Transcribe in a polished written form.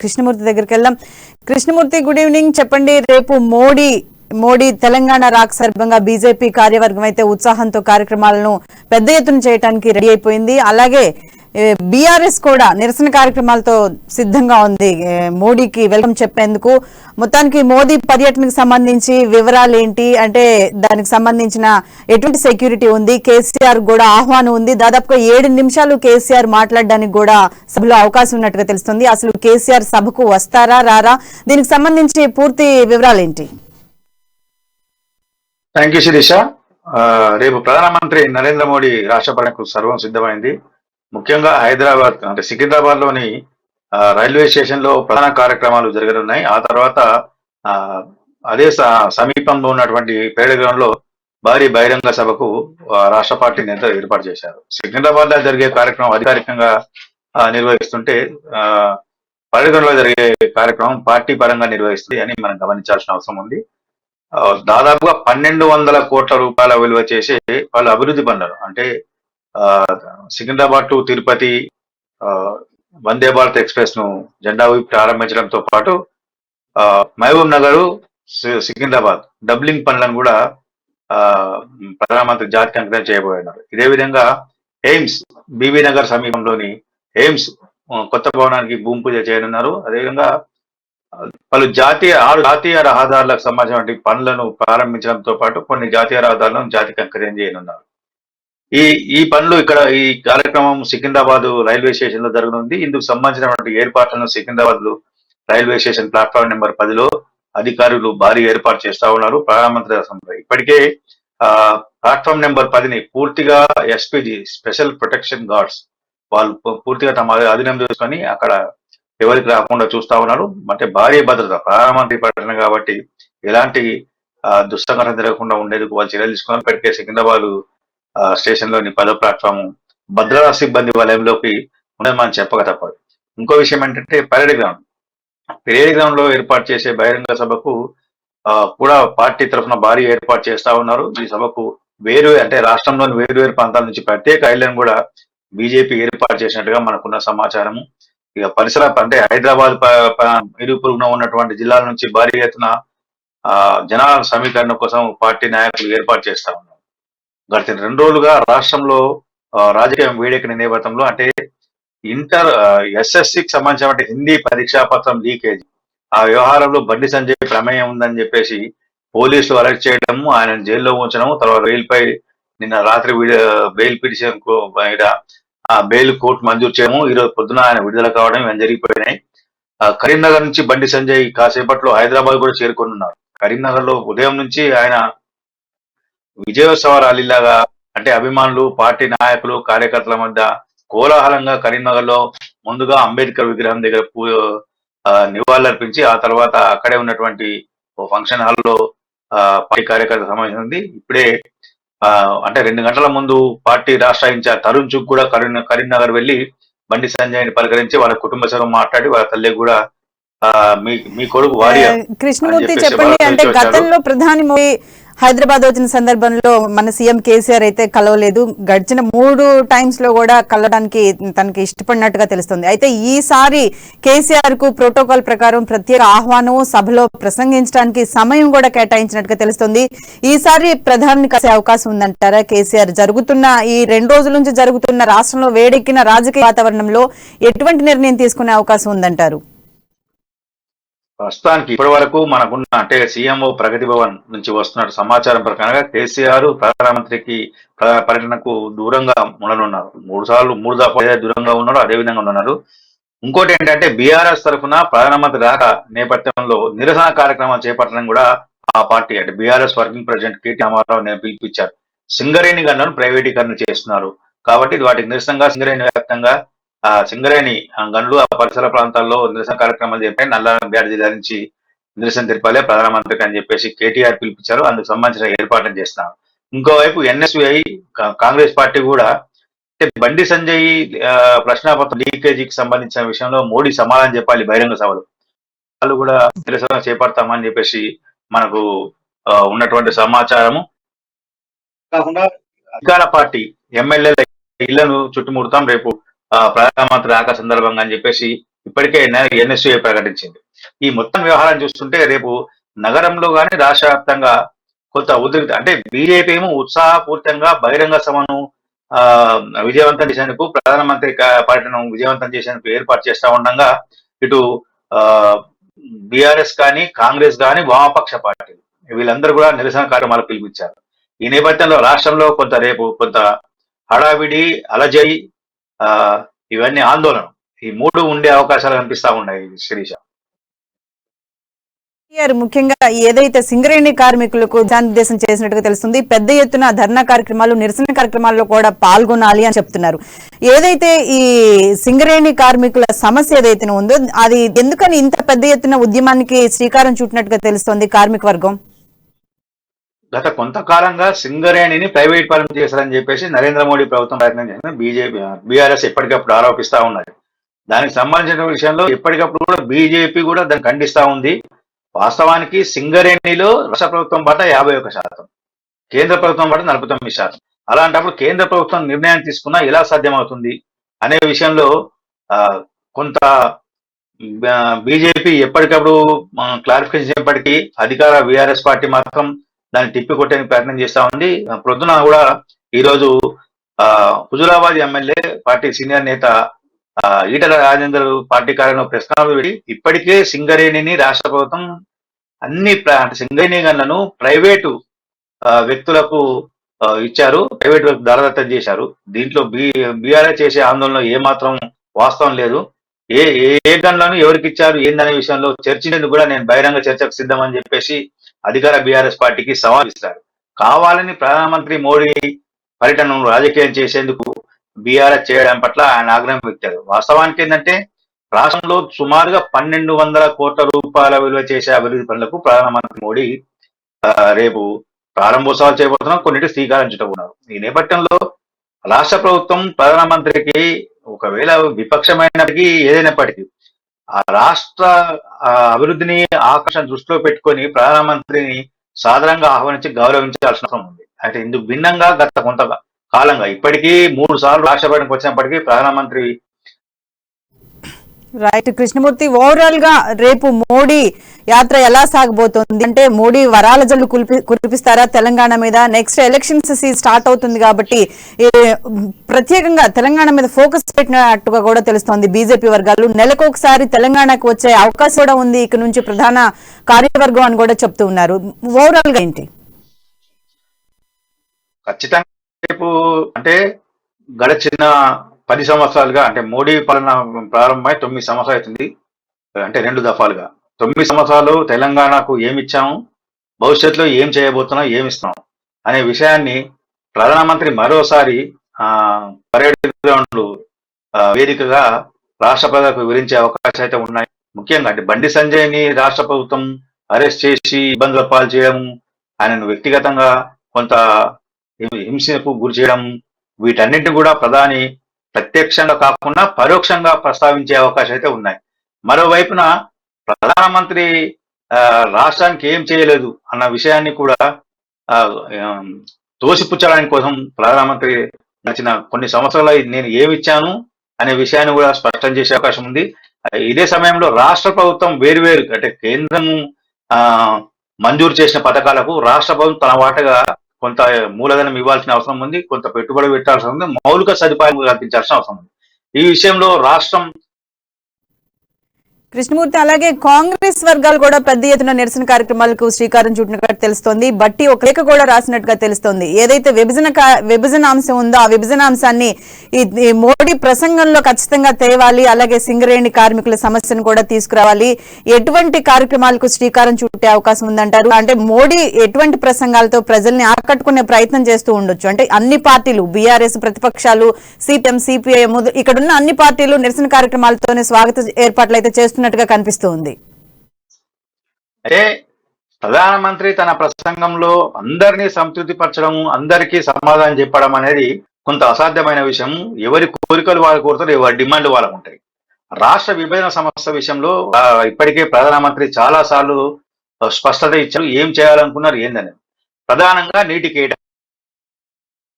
కృష్ణమూర్తి దగ్గరికి వెళ్దాం. Krishnamurthy, good evening. చెప్పండి, రేపు మోడీ తెలంగాణ రాక సందర్భంగా బీజేపీ కార్యవర్గం అయితే ఉత్సాహంతో కార్యక్రమాలను పెద్ద ఎత్తున చేయడానికి రెడీ అయిపోయింది. అలాగే బీఆర్ఎస్ కూడా నిరసన కార్యక్రమాలతో సిద్ధంగా ఉంది మోడీకి వెల్కమ్ చెప్పేందుకు. మొత్తానికి మోదీ పర్యటనకు సంబంధించి వివరాలు ఏంటి అంటే, దానికి సంబంధించిన ఎటువంటి సెక్యూరిటీ ఉంది, కేసీఆర్ కూడా ఆహ్వానం ఉంది. దాదాపుగా 7 నిమిషాలు కేసీఆర్ మాట్లాడడానికి కూడా సభలో అవకాశం ఉన్నట్టుగా తెలుస్తుంది. అసలు కేసీఆర్ సభకు వస్తారా రారా, దీనికి సంబంధించి పూర్తి వివరాలు ఏంటి? Thank you Sirisha. రేపు ప్రధానమంత్రి నరేంద్ర మోడీ రాష్ట్ర పర్యటనకు సర్వం సిద్ధమైంది. ముఖ్యంగా హైదరాబాద్ అంటే సికింద్రాబాద్ లోని రైల్వే స్టేషన్ లో ప్రధాన కార్యక్రమాలు జరగనున్నాయి. ఆ తర్వాత అదే సమీపంలో ఉన్నటువంటి పెరేడ్ గ్రౌండ్ లో భారీ బహిరంగ సభకు రాష్ట్ర పార్టీ నేతలు ఏర్పాటు చేశారు. సికింద్రాబాద్ లో జరిగే కార్యక్రమం అధికారికంగా నిర్వహిస్తుంటే పెరేడ్ గ్రౌండ్ లో జరిగే కార్యక్రమం పార్టీ పరంగా నిర్వహిస్తుంది అని మనం గమనించాల్సిన అవసరం ఉంది. దాదాపుగా 1200 కోట్ల రూపాయల విలువ చేసే వాళ్ళు అభివృద్ధి పనులు అంటే సికింద్రాబాద్ టు తిరుపతి వందే భారత్ ఎక్స్ప్రెస్ ను జెండా ఊపి ప్రారంభించడంతో పాటు మహబూబ్ నగర్ సికింద్రాబాద్ డబ్లింగ్ పనులను కూడా ప్రధానమంత్రి జాతికి అంకితం చేయబోతున్నారు. ఇదే విధంగా ఎయిమ్స్ బీబీ నగర్ సమీపంలోని ఎయిమ్స్ కొత్త భవనానికి భూమి పూజ చేయనున్నారు. అదేవిధంగా పలు 6 జాతీయ రహదారులకు సంబంధించిన పనులను ప్రారంభించడంతో పాటు కొన్ని జాతీయ రహదారులను జాతికి అంకితం చేయనున్నారు. ఈ పనులు ఇక్కడ ఈ కార్యక్రమం సికింద్రాబాద్ రైల్వే స్టేషన్ లో జరగనుంది. ఇందుకు సంబంధించినటువంటి ఏర్పాట్లను సికింద్రాబాద్ ప్లాట్ఫామ్ నెంబర్ 10లో అధికారులు భారీ ఏర్పాటు చేస్తా ఉన్నారు. ప్రధానమంత్రి ఇప్పటికే ప్లాట్ఫామ్ నెంబర్ 10ని పూర్తిగా ఎస్పీజీ స్పెషల్ ప్రొటెక్షన్ గార్డ్స్ వాళ్ళు పూర్తిగా తమ అధీనం చేసుకొని అక్కడ ఎవరికి రాకుండా చూస్తా ఉన్నారు. అంటే భారీ భద్రత, ప్రధానమంత్రి పర్యటన కాబట్టి ఎలాంటి దుస్సంఘటన జరగకుండా ఉండేందుకు వాళ్ళు చర్యలు తీసుకున్నారు. ఇప్పటికే సికింద్రాబాద్ స్టేషన్ లోని 10వ ప్లాట్ఫామ్ భద్రతా సిబ్బంది వలయంలోకి ఉన్నది మనం చెప్పక తప్పదు. ఇంకో విషయం ఏంటంటే పెరేడ్ గ్రౌండ్ లో ఏర్పాటు చేసే బహిరంగ సభకు కూడా పార్టీ తరఫున భారీ ఏర్పాటు చేస్తా ఉన్నారు. ఈ సభకు అంటే రాష్ట్రంలోని వేరు ప్రాంతాల నుంచి ప్రత్యేక ఐళ్లను కూడా బీజేపీ ఏర్పాటు చేసినట్టుగా మనకున్న సమాచారము. ఇక పరిసర అంటే హైదరాబాద్ ఇరుపొరుగున ఉన్నటువంటి జిల్లాల నుంచి భారీ ఎత్తున జనాల సమీకరణ కోసం పార్టీ నాయకులు ఏర్పాటు చేస్తా ఉన్నారు. గత 2 రోజులుగా రాష్ట్రంలో రాజకీయం వేడెక్కిన నేపథ్యంలో అంటే ఎస్ఎస్సికి సంబంధించిన హిందీ పరీక్షా పత్రం లీకేజ్ ఆ వ్యవహారంలో బండి సంజయ్ ప్రమేయం ఉందని చెప్పేసి పోలీసులు అరెస్ట్ చేయడము, ఆయన జైల్లో ఉంచడము, తర్వాత నిన్న రాత్రి బెయిల్ పిటిషన్ బెయిల్ కోర్టు మంజూరు చేయడము, ఈరోజు పొద్దున ఆయన విడుదల కావడం ఇవన్నీ జరిగిపోయినాయి. కరీంనగర్ నుంచి బండి సంజయ్ కాసేపట్లో హైదరాబాద్ కూడా చేరుకున్నారు. కరీంనగర్ లో ఉదయం నుంచి ఆయన విజయోత్సవ ర్యాలీలాగా అంటే అభిమానులు, పార్టీ నాయకులు, కార్యకర్తల మధ్య కోలాహలంగా కరీంనగర్ లో ముందుగా అంబేద్కర్ విగ్రహం దగ్గర నివాళులర్పించి ఆ తర్వాత అక్కడే ఉన్నటువంటి ఫంక్షన్ హాల్లో పార్టీ కార్యకర్త సమావేశం ఉంది. ఇప్పుడే అంటే 2 గంటల ముందు పార్టీ రాష్ట్ర ఇన్ఛార్జ్ తరుణ్ చుగ్ కూడా కరీంనగర్ వెళ్లి బండి సంజయ్ని పలకరించి వాళ్ళ కుటుంబ సభ్యులు మాట్లాడి వాళ్ళ తల్లి కూడా మీ కొడుకు వారియర్ కృష్ణమూర్తి చెప్పండి. అంటే గతంలో ప్రధాని మోడీ హైదరాబాద్ వచ్చిన సందర్భంలో మన సీఎం కేసీఆర్ అయితే కలవలేదు. గడిచిన 3 టైమ్స్ లో కూడా కలవడానికి తనకి ఇష్టపడినట్టుగా తెలుస్తుంది. అయితే ఈసారి కేసీఆర్ కు ప్రోటోకాల్ ప్రకారం ప్రత్యేక ఆహ్వానం, సభలో ప్రసంగించడానికి సమయం కూడా కేటాయించినట్టుగా తెలుస్తుంది. ఈసారి ప్రధాని కలిసే అవకాశం ఉందంటారా కేసీఆర్? జరుగుతున్న ఈ 2 రోజుల నుంచి జరుగుతున్న రాష్ట్రంలో వేడెక్కిన రాజకీయ వాతావరణంలో ఎటువంటి నిర్ణయం తీసుకునే అవకాశం ఉందంటారు? ప్రస్తుతానికి ఇప్పటి వరకు మనకున్న అంటే సీఎంఓ ప్రగతి భవన్ నుంచి వస్తున్న సమాచారం ప్రకారంగా కేసీఆర్ ప్రధానమంత్రికి పర్యటనకు దూరంగా ఉండనున్నారు. 3 దఫా దూరంగా ఉన్నాడు, అదే విధంగా ఉన్నారు. ఇంకోటి ఏంటంటే బీఆర్ఎస్ తరఫున ప్రధానమంత్రి రాక నేపథ్యంలో నిరసన కార్యక్రమాలు చేపట్టడం కూడా ఆ పార్టీ అంటే BRS working president KT Ramarao పిలిపించారు. సింగరేణి గనులను ప్రైవేటీకరణ చేస్తున్నారు కాబట్టి వాటికి నిరసనగా సింగరేణి వ్యాప్తంగా సింగరేణి గనులు ఆ పరిసర ప్రాంతాల్లో నిరసన కార్యక్రమాలు చెప్పాయి. నల్లారెడ్డి జిల్లా నుంచి నిరసన తెలిపాలి ప్రధానమంత్రికి అని చెప్పేసి కేటీఆర్ పిలిపించారు. అందుకు సంబంధించిన ఏర్పాట్లు చేస్తున్నారు. ఇంకోవైపు ఎన్ఎస్యుఐ కాంగ్రెస్ పార్టీ కూడా బండి సంజయ్ ప్రశ్నాపత్రం లీకేజీకి సంబంధించిన విషయంలో మోడీ సమాధానం చెప్పాలి బహిరంగ సభలు, వాళ్ళు కూడా నిరసన చేపడతామని చెప్పేసి మనకు ఉన్నటువంటి సమాచారము. కాకుండా అధికార పార్టీ ఎమ్మెల్యేల ఇళ్లను చుట్టుముడతాం రేపు ప్రధానమంత్రి రాక సందర్భంగా అని చెప్పేసి ఇప్పటికే ఎన్ఎస్యుఏ ప్రకటించింది. ఈ మొత్తం వ్యవహారం చూస్తుంటే రేపు నగరంలో కానీ రాష్ట్ర వ్యాప్తంగా కొంత ఉద్రిక్త అంటే బీజేపీ ఏమో ఉత్సాహపూరితంగా బహిరంగ సభను ఆ విజయవంతం చేసేందుకు ప్రధానమంత్రి పర్యటన విజయవంతం చేసేందుకు ఏర్పాటు చేస్తా ఉండగా ఇటు ఆ బీఆర్ఎస్ కానీ కాంగ్రెస్ కానీ వామపక్ష పార్టీలు వీళ్ళందరూ కూడా నిరసన కార్యక్రమాలు పిలిపించారు. ఈ నేపథ్యంలో రాష్ట్రంలో కొంత హడావిడి అలజడి ఆ ఇవన్నీ ఆందోళన ఈ మూడు ఉండే అవకాశాలు కనిపిస్తా ఉన్నాయి శిరీష. ముఖ్యంగా ఏదైతే సింగరేణి కార్మికులకు దిశానిర్దేశం చేసినట్టుగా తెలుస్తుంది. పెద్ద ఎత్తున ధర్నా కార్యక్రమాలు నిరసన కార్యక్రమాల్లో కూడా పాల్గొనాలి అని చెప్తున్నారు. ఏదైతే ఈ సింగరేణి కార్మికుల సమస్య ఏదైతే ఉందో అది ఎందుకని ఇంత పెద్ద ఎత్తున ఉద్యమానికి శ్రీకారం చుట్టినట్టుగా తెలుస్తోంది కార్మిక వర్గం? గత కొంతకాలంగా సింగరేణిని ప్రైవేట్ పరం చేశారని చెప్పేసి నరేంద్ర మోడీ ప్రభుత్వం ప్రయత్నం చేసిన బీఆర్ఎస్ ఎప్పటికప్పుడు ఆరోపిస్తా ఉన్నది. దానికి సంబంధించిన విషయంలో ఎప్పటికప్పుడు కూడా బీజేపీ కూడా దాన్ని ఖండిస్తా ఉంది. వాస్తవానికి సింగరేణిలో రాష్ట్ర ప్రభుత్వం పాట 51%, కేంద్ర ప్రభుత్వం పాట 49%. అలాంటప్పుడు కేంద్ర ప్రభుత్వం నిర్ణయం తీసుకున్నా ఎలా సాధ్యమవుతుంది అనే విషయంలో కొంత బీజేపీ ఎప్పటికప్పుడు క్లారిఫికేషన్ చేపటికి అధికార బీఆర్ఎస్ పార్టీ మాత్రం దాన్ని తిప్పికొట్టేందుకు ప్రయత్నం చేస్తా ఉంది. ప్రొద్దున కూడా ఈరోజు హుజురాబాద్ ఎమ్మెల్యే పార్టీ సీనియర్ నేత ఈటల రాజేందర్ పార్టీ కార్యాలయంలో ప్రెస్ కాన్ఫరెన్స్ పెట్టి ఇప్పటికే సింగరేణిని రాష్ట్ర ప్రభుత్వం అన్ని సింగరేణి గన్లను ప్రైవేటు వ్యక్తులకు ఇచ్చారు, ప్రైవేట్ వ్యక్తులు దారదత్తం చేశారు. దీంట్లో బీఆర్ఎస్ చేసే ఆందోళనలో ఏమాత్రం వాస్తవం లేదు. ఏ గన్లను ఎవరికి ఇచ్చారు ఏందనే విషయంలో చర్చించేందుకు కూడా నేను బహిరంగ చర్చకు సిద్ధమని చెప్పేసి అధికార బీఆర్ఎస్ పార్టీకి సవాల్ ఇస్తారు. కావాలని ప్రధానమంత్రి మోడీ పర్యటనను రాజకీయం చేసేందుకు బీఆర్ఎస్ చేయడం పట్ల ఆయన ఆగ్రహం వ్యక్తారు. వాస్తవానికి ఏంటంటే రాష్ట్రంలో సుమారుగా 1200 కోట్ల రూపాయల విలువ చేసే అభివృద్ధి పనులకు ప్రధానమంత్రి మోడీ రేపు ప్రారంభోత్సవాలు చేయబోతున్నారు, కొన్నిటి శ్రీకారం చుట్టబోతున్నారు. ఈ నేపథ్యంలో రాష్ట్ర ప్రభుత్వం ప్రధానమంత్రికి ఒకవేళ విపక్షమైనప్పటికీ ఏదైనప్పటికీ ఆ రాష్ట్ర అభివృద్ధిని ఆకర్షణ దృష్టిలో పెట్టుకొని ప్రధానమంత్రిని సాధారణంగా ఆహ్వానించి గౌరవించాల్సిన అవసరం ఉంది. అయితే ఇందుకు భిన్నంగా గత కొంత కాలంగా ఇప్పటికీ 3 సార్లు రాష్ట్ర పర్యటనకు వచ్చినప్పటికీ ప్రధానమంత్రి రైట్ కృష్ణమూర్తి, ఓవరాల్ గా రేపు మోడీ యాత్ర ఎలా సాగబోతోంది? అంటే మోడీ వరాల జల్లు కురిపిస్తారా తెలంగాణ మీద? నెక్స్ట్ ఎలక్షన్స్ స్టార్ట్ అవుతుంది కాబట్టి ప్రత్యేకంగా తెలంగాణ మీద ఫోకస్ పెట్టినట్టుగా కూడా తెలుస్తోంది బీజేపీ వర్గాలు. నెలకొకసారి తెలంగాణకు వచ్చే అవకాశం కూడా ఉంది ఇక నుంచి ప్రధాన కార్యవర్గం అని కూడా చెప్తూ ఉన్నారు. ఓవరాల్ గా ఏంటి? ఖచ్చితంగా రేపు అంటే గడిచిన 10 సంవత్సరాలుగా అంటే మోడీ పాలన ప్రారంభమై 9 సంవత్సరాలు అవుతుంది. అంటే 2 దఫాలుగా 9 సంవత్సరాలు తెలంగాణకు ఏమిచ్చాము, భవిష్యత్తులో ఏం చేయబోతున్నాం, ఏమిస్తున్నాం అనే విషయాన్ని ప్రధానమంత్రి మరోసారి పర్యటన గ్రౌండ్ వేదికగా రాష్ట్ర ప్రజలకు వివరించే అవకాశాలు అయితే ఉన్నాయి. ముఖ్యంగా అంటే బండి సంజయ్ని రాష్ట్ర ప్రభుత్వం అరెస్ట్ చేసి ఇబ్బందుల పాలు చేయడం, ఆయనను వ్యక్తిగతంగా కొంత హింసకు గురి చేయడం, వీటన్నింటినీ కూడా ప్రధాని ప్రత్యక్షంగా కాకుండా పరోక్షంగా ప్రస్తావించే అవకాశం అయితే ఉన్నాయి. మరోవైపున ప్రధానమంత్రి రాష్ట్రానికి ఏం చేయలేదు అన్న విషయాన్ని కూడా తోసిపుచ్చడానికి కోసం ప్రధానమంత్రి నచ్చిన కొన్ని సంవత్సరాలు నేను ఏమిచ్చాను అనే విషయాన్ని కూడా స్పష్టం చేసే అవకాశం ఉంది. ఇదే సమయంలో రాష్ట్ర ప్రభుత్వం వేరువేరు అంటే కేంద్రం మంజూరు చేసిన పథకాలకు రాష్ట్ర ప్రభుత్వం తన వాటగా కొంత మూలధనం ఇవ్వాల్సిన అవసరం ఉంది, కొంత పెట్టుబడి పెట్టాల్సిన ఉంది, మౌలిక సదుపాయం కల్పించాల్సిన అవసరం ఉంది. ఈ విషయంలో రాష్ట్రం కృష్ణమూర్తి, అలాగే కాంగ్రెస్ వర్గాలు కూడా పెద్ద ఎత్తున నిరసన కార్యక్రమాలకు శ్రీకారం చుట్టినట్టుగా తెలుస్తోంది. బట్టి ఒక లేఖ కూడా రాసినట్టుగా తెలుస్తోంది. ఏదైతే విభజన అంశం ఉందో ఆ విభజన అంశాన్ని ఈ మోడీ ప్రసంగంలో ఖచ్చితంగా తేవాలి, అలాగే సింగరేణి కార్మికుల సమస్యను కూడా తీసుకురావాలి. ఎటువంటి కార్యక్రమాలకు శ్రీకారం చుట్టే అవకాశం ఉందంటారు? అంటే మోడీ ఎటువంటి ప్రసంగాలతో ప్రజల్ని ఆకట్టుకునే ప్రయత్నం చేస్తూ ఉండొచ్చు? అంటే అన్ని పార్టీలు, బీఆర్ఎస్, ప్రతిపక్షాలు, సిపిఎం, సిపిఐఎం, ఇక్కడున్న అన్ని పార్టీలు నిరసన కార్యక్రమాలతోనే స్వాగత ఏర్పాట్లు అయితే చేస్తున్నట్టుగా కనిపిస్తుంది. అంటే ప్రధానమంత్రి తన ప్రసంగంలో అందరినీ సంతృప్తిపరచడం, అందరికీ సమాధానం చెప్పడం అనేది కొంత అసాధ్యమైన విషయం. ఎవరి కోరికలు వాళ్ళు కోరుతారు, ఎవరి డిమాండ్ వాళ్ళకు ఉంటాయి. రాష్ట్ర విభజన సమస్య విషయంలో ఇప్పటికే ప్రధానమంత్రి చాలా సార్లు స్పష్టత ఇచ్చారు, ఏం చేయాలనుకున్నారు ఏందని. ప్రధానంగా నీటి కేటాయింపు